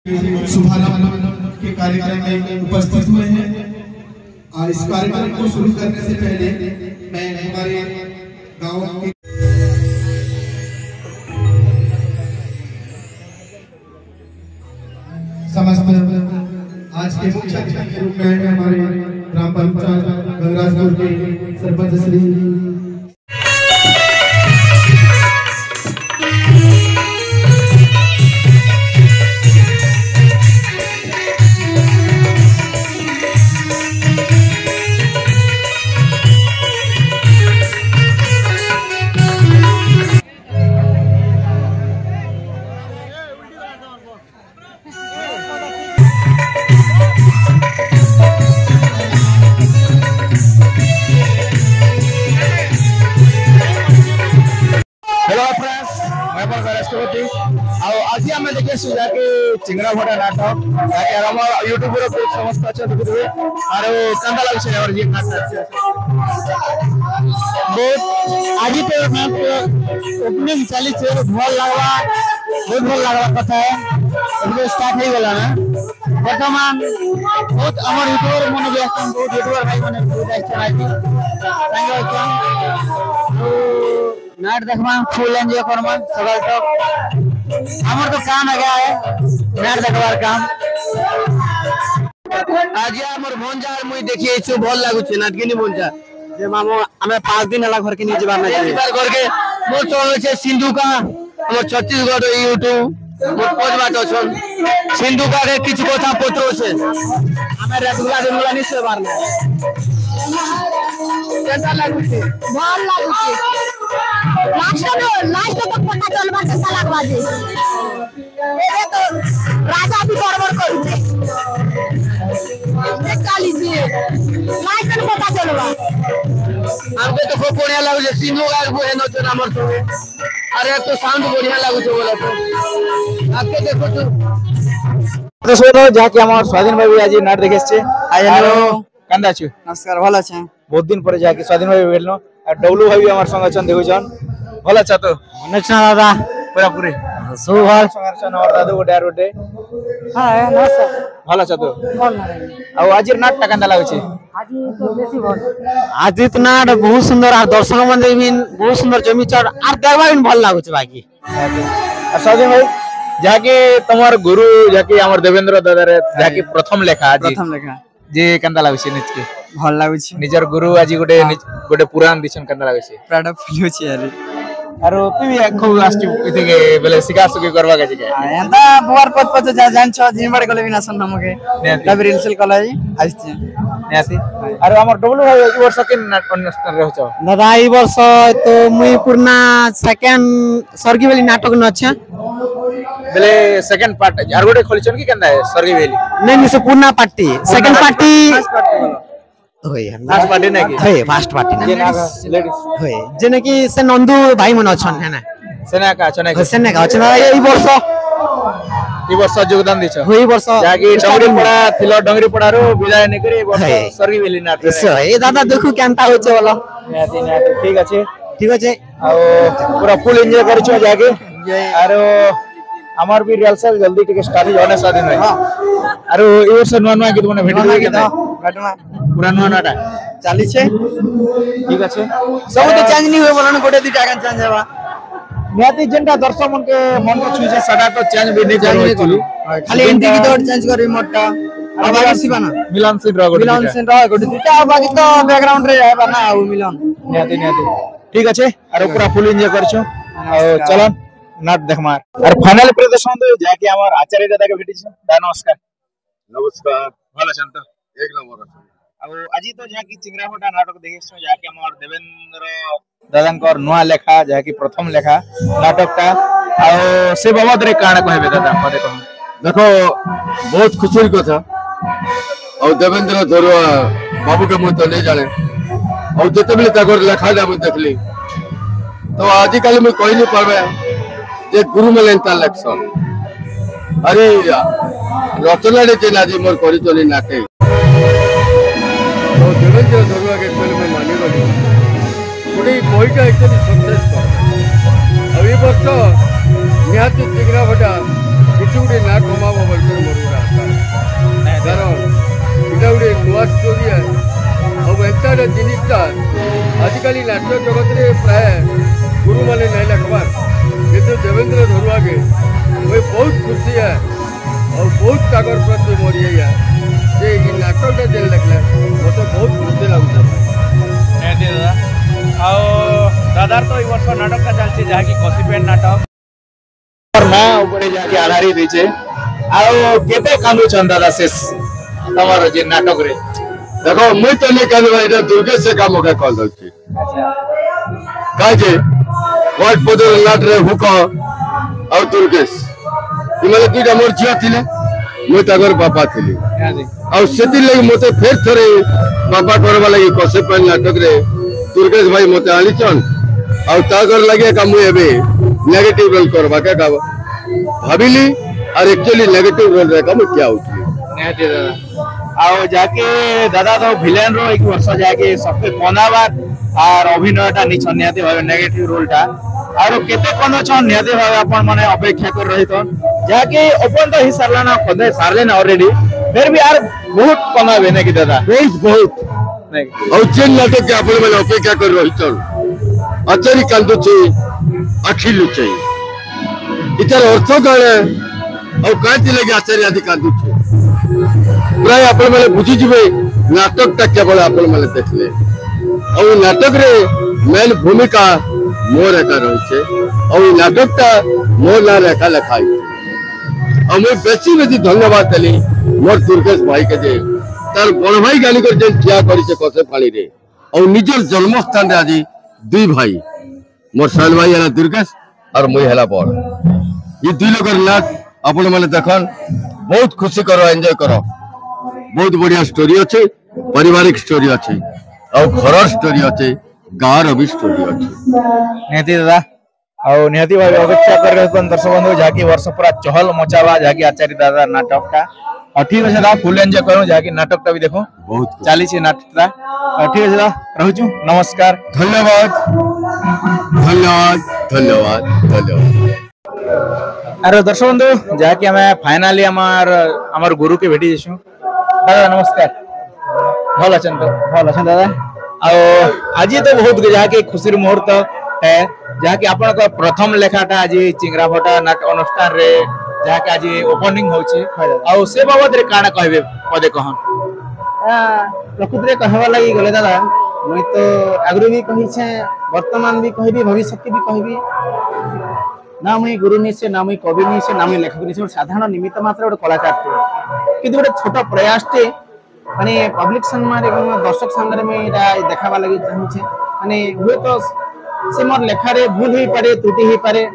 शुभारंभ के कार्यक्रम में उपस्थित हुए हैं। इस कार्यक्रम को शुरू करने से पहले मैं हमारे गांव के समस्त आज के मुख्य अतिथि के रूप में हमारे ग्राम पंचायत गंगराजपुर के सरपंच श्री आज आम देखे चिंगड़ा भटा नाटक यूट्यूब समस्त अच्छा देखुए और कंदा लगे आज तो ओपनिंग चली भल लगवा बहुत भल लगवा कथा है स्टार्ट हो गला ना बर्तमान बहुत आम यूट्यूबर मन भी बहुत यूट्यूबर भाई मैंने नाट देखमा फुल एंजॉय करमा सकाल तक हमर तो काम है नाट देखबार काम आज हमर भंजा मुई देखिए छु भल लागु छै नाट केनी भंजा जे मामो हमें 5 दिन हला घर के नीचे बार नहीं घर के मोर चल छै सिंधु का हमर छत्तीसगढ़ यूट्यूब मोर पोज बात छन सिंधु का के किछ कथा पत्रो छै हमें रसगुल्ला देमुला नि से बार कैसा लागु छै भल लागु छै लास्ट तक पता चलबा कैसा लागबा जे एबे तो राजा भी गड़बड़ करू छे देख काली जी लास्ट तक पता चलबा हमके तो खूब बढ़िया लागु छे सिंधु गाय को हेनो छ हमर संगे अरे तो साउंड बढ़िया लागु छे बोला तो आके देखो तो सुनो जाके हमर स्वाधीन भाई आज नाट देखे छे हेलो कंदा छु नमस्कार भला छे बहुत दिन पर जाके स्वाधीन भाई भेलनो और डब्लू भाई हमर संग छन देखो छन भला छ तो नचना दादा पूरा पूरी सो भल संगरसन और दादू गोटे रोटे हां ना सर भला छ तो भल आ आज नाट कंदा लागै छै आज तो बेसी भल आज तो नाट बहुत सुंदर और दर्शक मन भी बहुत सुंदर जमी चढ़ और देखबा भी भल लागै छै बाकी और स्वाधीन भाई जाके तमर गुरु जाके हमर देवेंद्र दादा रे जाके प्रथम लेखा जे कंदा लागै छै निज के भल लागै छै निजर गुरु आज गोटे पुराण दिसन कंदा लागै छै प्राण फुलियो छै यार आरो तू भी खूब आस्ति इते के बेले सिका सुके करबा के छै एंदा बुआर पत पत जान छ जिमबड़ गले बिना सन हमके लाइब्रेरी रिलसेल कॉलेज आइछि नेसी आरो हमर डब्लू भाई एक वर्ष के नाट अनुष्ठान रहौ छ दादा ई वर्ष तो मुई पूर्णा सेकंड सरगी वाली नाटक न छ बेले सेकंड पार्ट यार गोटे खोलिछन की कंदा है सरगी वाली नहीं से पूर्णा party second party first party होय लास्ट पार्टी नै है फर्स्ट पार्टी ना लेडीज होय जेने की से नंदू भाई मन अछन है ना सेना का अछन ई वर्ष योगदान दिछ होई वर्ष जाकी डंगरी पड़ा थिलो डंगरी पड़ा रो विदाय नै करी वर्ष सरगी वेली नाट ए दादा देखु केनता होय छ बोलो निहाती ठीक अछि आ पूरा फुल एन्जॉय करै छ जाके आरो हमार भी रिहर्सल जल्दी टिके स्टार्ट होने स्वाधीन भाई आरो ए वर्ष नवा नवा गीत मने भेटि के घटना पूरा नवा नाटा चाली छे ठीक अछि सब तो चेंज नहीं होय बोलन गोटे दुटा का चेंज हेबा निहाती जेंटा दर्शक मन के छुई छे सदा तो चेंज भी नहीं करू खाली एंट्री की दौड़ चेंज करी मोटा अब बाकी सिबाना मिलन सिंह रो गोटे दुटा बाकी तो बैकग्राउंड रे हेबा ना आ मिलन निहाती ठीक अछि आरो पूरा फुल एन्जॉय करछो आ चलो नाट देखमार और फाइनल प्रदर्शन तो जाके हमर आचार्य दादा के भेटी छ दा नमस्कार भला छन तो एक नंबर अब आजी तो जाके चिंगरा भटा नाटक देखे छ जाके हमर देवेंद्र दादांकर नुआ लेखा जाके प्रथम लेखा नाटकटा आ से बाबत रे काण कहबे दादा मते कह देखो बहुत खुशी कथा और देवेंद्र धरुआ बाबू के मुंह तो नहीं जाने और जते बेले तगर लेखा जा मैं देखली तो आज कल मैं कहि नहीं पाबे जे गुरु में लेंता लक्षण अरे रचना रे जे नाजी मोर करी चली नाटे तो देवेंद्र धरुआ के कोल में मानी गली पुडी बहिटा एक्चुअली संदेश अब ये वर्ष निहाती चिंगरा भटा किछु गुटे ना कमाबो बोल लिखबार जिनिसटा आजिकल नाट्य जगत रे प्राय गुरु माने नहीं लिखबार किंतु देवेंद्र धरुआ के मुझे बहुत खुशी है और बहुत ताकर प्रति मोर ये जे नाटक जे लिखले मत बहुत खुशी लगुता दादा दादार तो वर्ष नाटक का चलती जहाँकि कसीपेट नाटक ना ऊपर जाके आधारित होइछे आउ केते कांदुछन दादा शेष तमर जे नाटक रे देखो मुई तो नहीं कहलबा इटा दुर्गेश से काम के कॉल दउची काहे जे वाट पदर नाट रे हुक और दुर्गेश इमले दुटा मोर झिया थिले मुई तागर बापा थिली और सेति लगी मते फेर थरे बापा करबा लगी कसीपेट नाटक रे दुर्गेश भाई मते आलीचन और तागर लगे का मुई एबे नेगेटिव रोल करबा के गाव भाबिली और एक्चुअली नेगेटिव रोल रे का मुई क्या उठली निहाती दादा आउ जाके दादा तो विलेन रो एक वर्ष जाके सबके कोनाबार और अभिनयटा निछन निहाती भाबे नेगेटिव रोलटा और केते कोन छन निहाती भाबे अपन माने अपेक्षा कर रहितन जाके ओपन तो हिसाब लाना कोदे सारले ना ऑलरेडी फिर भी यार बहुत कोनाबे ने कि दादा बहुत नहीं और जेन नाटक के आपण माने अपेक्षा कर रहितन अचरी कांदु छै अखिलु छै इतर अर्थ काणे और कांति लगे आचार्य आदि कांदु छै प्राय आपण माने बुझी जिवे नाटक ता केवल आपण माने देखले और नाटक रे मेन भूमिका मोर एका रही छे और नाटक ता मोर ना रेखा लिखाई और मैं बेसी धन्यवाद देली मोर दुर्गेश भाई के जे तार बड़ भाई गाली कर जे क्या करी छे कसे पानी रे और निजर जन्म स्थान रे आजी दुई भाई मोर साल भाई हला दुर्गेश और मुई हला बड़ ये दुई लोग नाच आपण माने देखन बहुत खुशी करो एंजॉय करो बहुत बढ़िया स्टोरी अच्छे पारिवारिक स्टोरी अच्छे और घर स्टोरी अच्छे गाँव भी स्टोरी अच्छे निहाती दादा और निहाती भाई अपेक्षा कर रहे दर्शक बंधु जाके वर्ष पूरा चहल मचावा जाके आचार्य दादा नाटक का और ठीक है दादा फुल एंजॉय करूं जाके नाटक टा भी देखो बहुत चाली से नाटक और ठीक है दादा रहूछु नमस्कार धन्यवाद धन्यवाद धन्यवाद धन्यवाद अरे दर्शक बंधु जाके हमें फाइनाली हमार गुरु के भेटी जेछु दादा नमस्कार भल अछन तो भल अछन दादा आज तो बहुत जाके खुशी मुहूर्त है जाके आपण को प्रथम लेखाटा आज चिंगराफटा नाट अनुष्ठान रे जाके आज ओपनिंग होछि आ से बाबत रे काना कहबे पदे कहन प्रकृति रे कहवा लगी गले दादा मुई तो आगु भी कहि छे वर्तमान भी कहबी भविष्य भी कहबी ना मुई गुरु नहीं से ना मुई कवि नहीं से ना मुई लेखक नहीं से साधारण निमित्त मात्र गोटे कलाकार थे किंतु गोटे छोट प्रयास टे माने पब्लिक सम्मान दर्शक सामने में देखा लगी चाहूचे माने हुए तो से मोर लेखारे भूल हो पारे त्रुटि हो पारे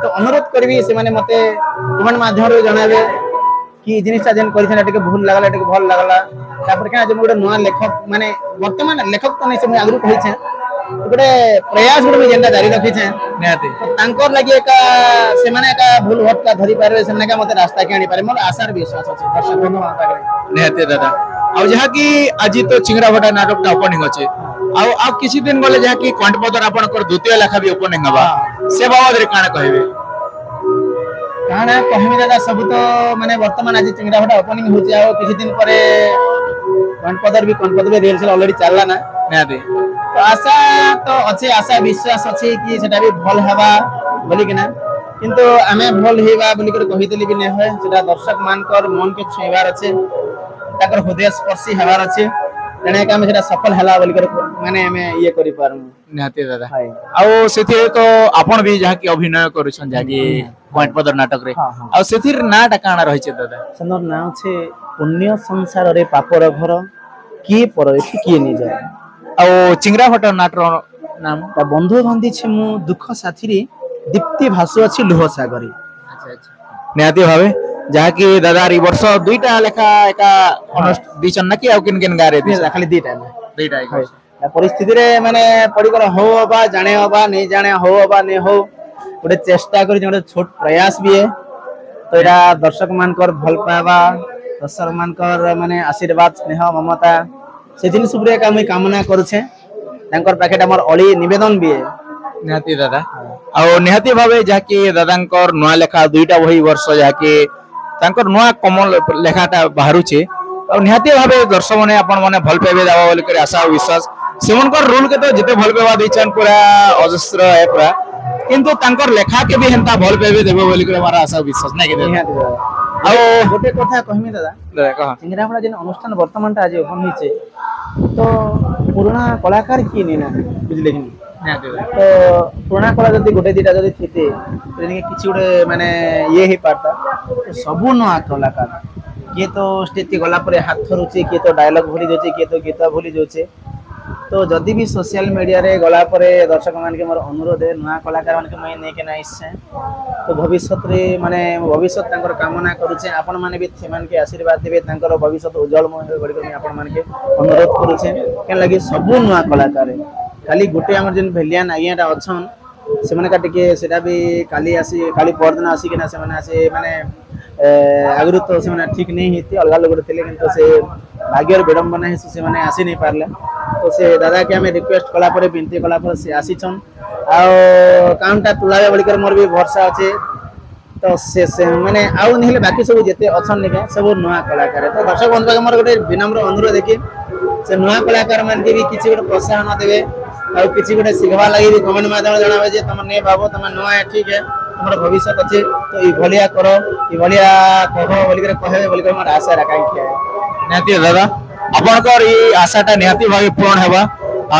तो अनुरोध करबी से माने मते कमेंट माध्यम रे जणाबे कि जिनिसटा जेन करिछन टिके भूल लागला टिके भल लागला तापर के जे गोटे नया लेखक माने वर्तमान लेखक तो नहीं से आगु कहि छे गोटे प्रयास गोटे जेनटा जारी रखि छे निहाती तांकर लागि एका से माने एका भूल भटका धरि पारे से माने का मते रास्ता के आनी पारे मोर आशार विश्वास अछि दर्शक बंधु माता के निहाती दादा और जहाँ की आज तो चिंगराफटा नाटक ओपनिंग अच्छे आ किसी दिन गले जहाँ की कंठपदर आपण द्वितीय लेखा भी ओपनिंग हवा से बाबद रे काना कहबे काना कहबी दादा सब तो माने वर्तमान आज चिंगराफटा ओपनिंग होछि आ किसी दिन परे कंठपदर भी रिहर्सल ऑलरेडी चलला ना निहाती तो आशा तो अच्छे आशा विश्वास अच्छे कि सेटा भी भल हवा बोली कि ना किंतु आमे भल हेबा बोली कर कहि देली भी नै होय सेटा दर्शक मानकर मन के छुईबार अच्छे ताकर हृदय स्पर्शी हवार अच्छे तेने का सेटा सफल हला बोली कर माने हमें ये करि पारु निहाती दादा आ सेथे तो आपण भी जहाँ की अभिनय करूछन जहाँ की कंठपदर नाटक रे आ सेथिर नाटा काना रहिছে दादा सनर नाम छे पुण्य संसार रे पापर घर की पर की नि जाय आ चिंगराफटा नाटक नाम ता बंधु बांधी छे मु दुख साथी रे दीप्ति भासु अछि लोह सागरी अच्छा अच्छा निहाती भाबे जहाँ की दादा री वर्ष दुईटा लेखा एका दिचन ना कि आ किन किन गारे दिस खाली दुईटा परिस्थिति रे माने पड़ी कर हो बा जाने बा नहीं जाने हो बा नहीं हो गोटे चेष्टा करी गोटे छोट प्रयास भी है तो एटा दर्शक मानकर भल पावा दर्शक मानकर माने आशीर्वाद स्नेह ममता से दिन सुबरे का मैं कामना करू छे तांकर पाखे हमर अली निवेदन भी है निहाती दादा आ निहाती भाबे जहाँ की दादांकर नुआ लेखा दुईटा वही वर्ष जहाँ की तांकर नुआ कमल लेखाटा बाहरुचे और निहाती भाबे दर्शक माने आपण माने भल पाइबे दावा बोली कर आशा और विश्वास सेमनकर रोल के तो जिते भल पाइबा देछन पूरा अजस्र है पूरा किंतु तांकर लेखा के भी हेंता भल पाइबे देबो बोली कर हमारा आशा विश्वास नै के निहाती दादा ଆଉ गोटे कथा कहमी दादा दादा कह सिंगरापड़ा जेन अनुष्ठान वर्तमान टा आज ओपन होइछे तो पुराना कलाकार की नहीं ना बुझले कि निहाती दादा तो पुराना कला जदि गोटे दिटा जदि थिते तो किछि गोटे माने ये ही पारता तो सबु नया कलाकार किए तो स्टेज के गला पर हाथ थरुचे किए तो डायलॉग भूली जाउचे किए तो गीत भूली जाउचे तो जदि भी सोशल मीडिया रे गला पर दर्शक मान के मोर अनुरोध है नया कलाकार मान के मैं नै के नाइसे तो भविष्य रे माने भविष्य तांकर कामना करूचे आपण माने भी सेमान के आशीर्वाद देबे तांकर भविष्य उज्जवलमय हो बड़ी कर आपण मान के अनुरोध करूचे के लागि सबु नया कलाकार है खाली गोटे हमर जेन भेलियन आइयाटा अछन से माने का टिके सेटा भी काली आसी काली परदिन आसी के ना से माने आसे माने आगु तो से माने ठीक नहीं हेती अलग लोग थिले किंतु से भाग्यर विडंबना है से माने आसी नहीं पारले तो से दादा के हमें रिक्वेस्ट कला पर विनती कला पर से आसी छन आ कामटा तुलावे बड़ी कर मोर भी भरोसा अछि तो से माने आउ नहिले बाकी सब जेते अछन निके सब नया कलाकार तो दर्शक बंधु के मोर गोटे विनम्र अनुरोध है कि से नया कलाकार मान के भी किछि गोटे प्रोत्साहन देबे आ किछि गोटे सिखवा लागि भी कमेंट माध्यम जणावे जे तम नै भाबो तम नया है ठीक है तुम्हारा भविष्य अच्छे तो ये भलिया करो ये भलिया कहो बोली कर कहे बोली कर मोर आशा रखाई है निहाती दादा आपनकर ये आशाटा निहाती भावे पूर्ण हेबा आ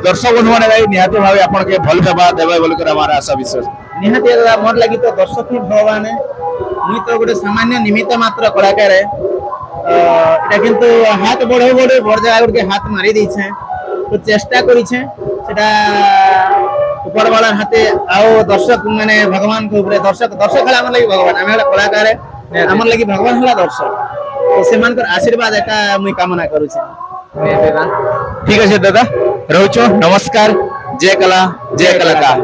दर्शक बंधु माने निहाती भावे आपन के भल पाइबा देबे बोली कर हमारा आशा विश्वास निहाती दादा मोर लागि तो दर्शक ही भगवान है मुई तो गोटे सामान्य निमित्त मात्र कलाकार है एटा किंतु हाथ बढ़े बढ़े बड़ जगह के हाथ मारी दै छे तो चेष्टा करी छे सेटा ऊपर वाला हाथे आओ दर्शक माने भगवान के ऊपर दर्शक दर्शक हला हमर लागि भगवान हम हला कलाकार है हमर लागि भगवान हला दर्शक तो सेमान कर आशीर्वाद एका मुई कामना करू छे ठीक है दादा रहउछो नमस्कार जय कला जय कलाकार।